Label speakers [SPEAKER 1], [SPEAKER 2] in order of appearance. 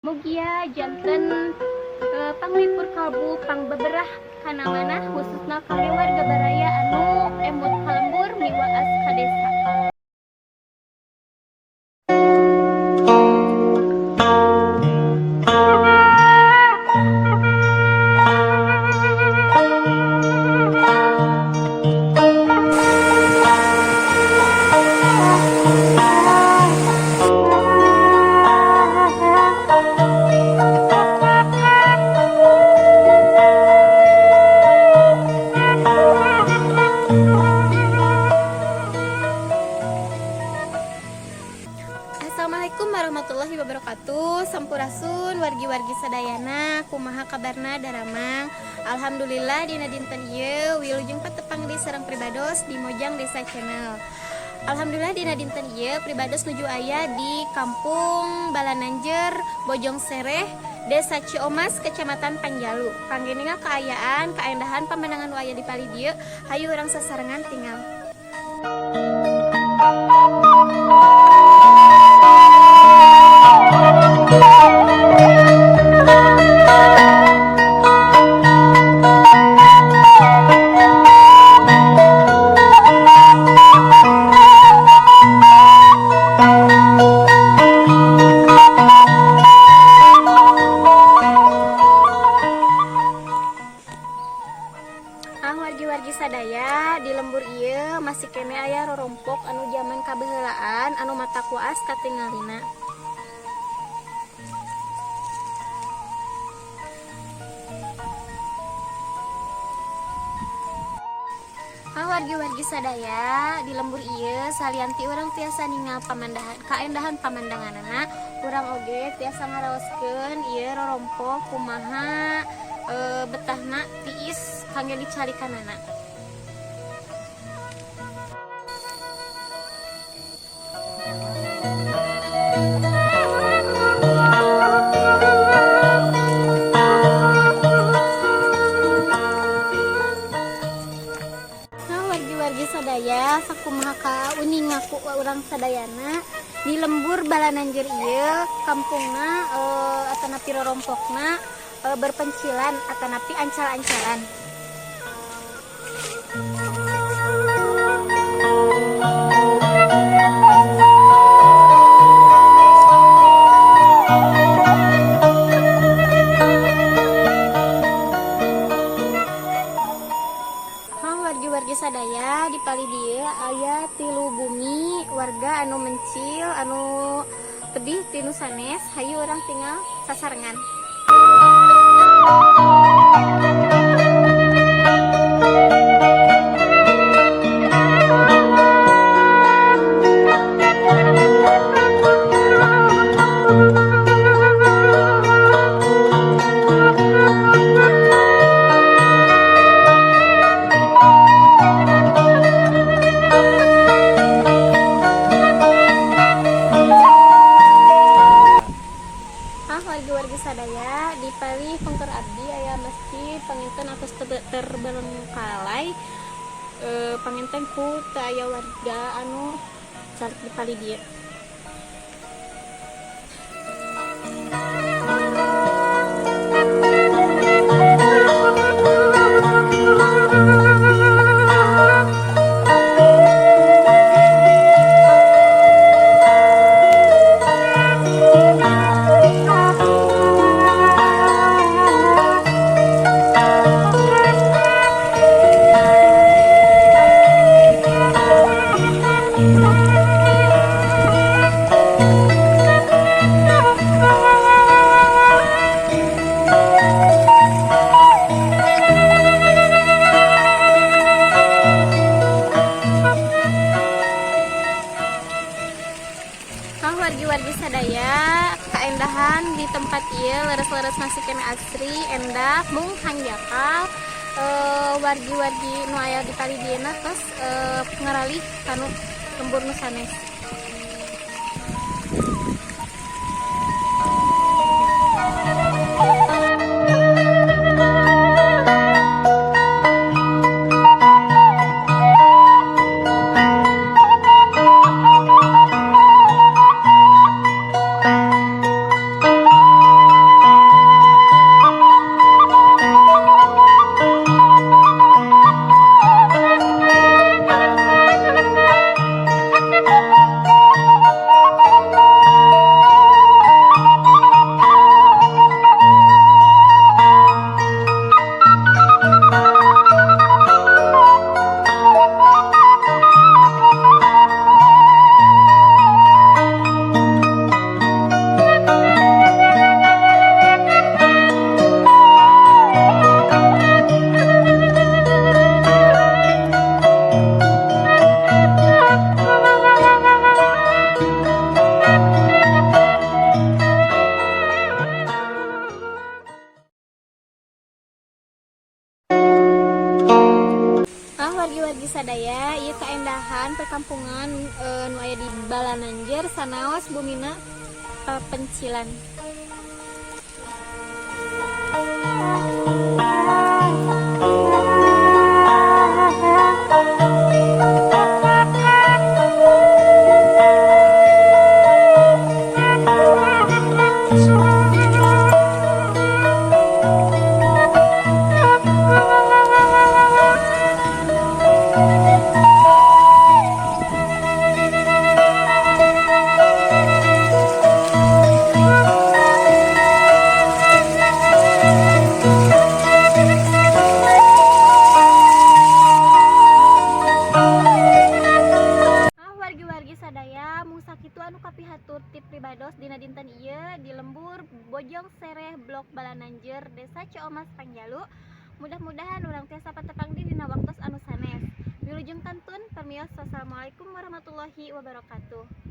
[SPEAKER 1] Mugia janten panglipur kalbu pang beberah kana manah khususna kangge warga baraya anu emut kalembur miwaas ka desa. Assalamualaikum warahmatullahi wabarakatuh. Sampurasun wargi-wargi sadayana, kumaha kabarna daramang. Alhamdulillah dina dinten ieu wilujeng patepang di sareng pribados di Mojang Desa Channel. Alhamdulillah dina dinten ieu pribados nuju aya di Kampung Balananjer, Bojong Sereh, Desa Ciomas, Kecamatan Panjalu. Panggeninga kaayaan, kaendahan pemandangan nu aya di pali dieu, hayu urang sasarengan tinggal. Wargi-wargi sadaya di lembur ieu masih kene aya rorompok anu zaman kabeheulaan anu mata kuas katingalina. Wargi-wargi sadaya di lembur ieu salianti urang tiasa ningal kaendahan pamandanganna, urang oge tiasa ngaraoskeun ieu rorompok kumaha betahna tiis kangge dicarikanana. Wargi-wargi sadaya sakumaha ka uning ngaku urang sadayana di lembur Balananjer ieu kampungna atanapi rorompokna berpencilan atanapi ancal-ancalan. Wargi-wargi sadaya di pali dieu aya 3 bumi warga anu mencil anu tebih tinu sanes hayu urang tinggal sasarengan. Wargi-wargi sadaya di pali pengker abdi aya masjid panginten atos terbelengkalai panginten ku teu aya warga anu calik di pali dieu. Wargi-wargi sadaya kaendahan di tempat ieu leres-leres masih kena asri endah mung hanjakal wargi-wargi nu aya di pali dieuna tos ngaralih kanu lembur nu sanes. wargi-wargi sadaya ieu kaendahan perkampungan nu aya di Balananjer sanaos bumina pencilan. Wargi-wargi sadaya mung sakitu anu kapihatur ti pribados dina dinten ieu di lembur Bojong Sereh Blok Balananjer Desa Ciomas Pangjalu. Mudah-mudahan urang tiasa patepang dina waktos anu sanes. Wilujeng kantun permios. Wassalamualaikum warahmatullahi wabarakatuh.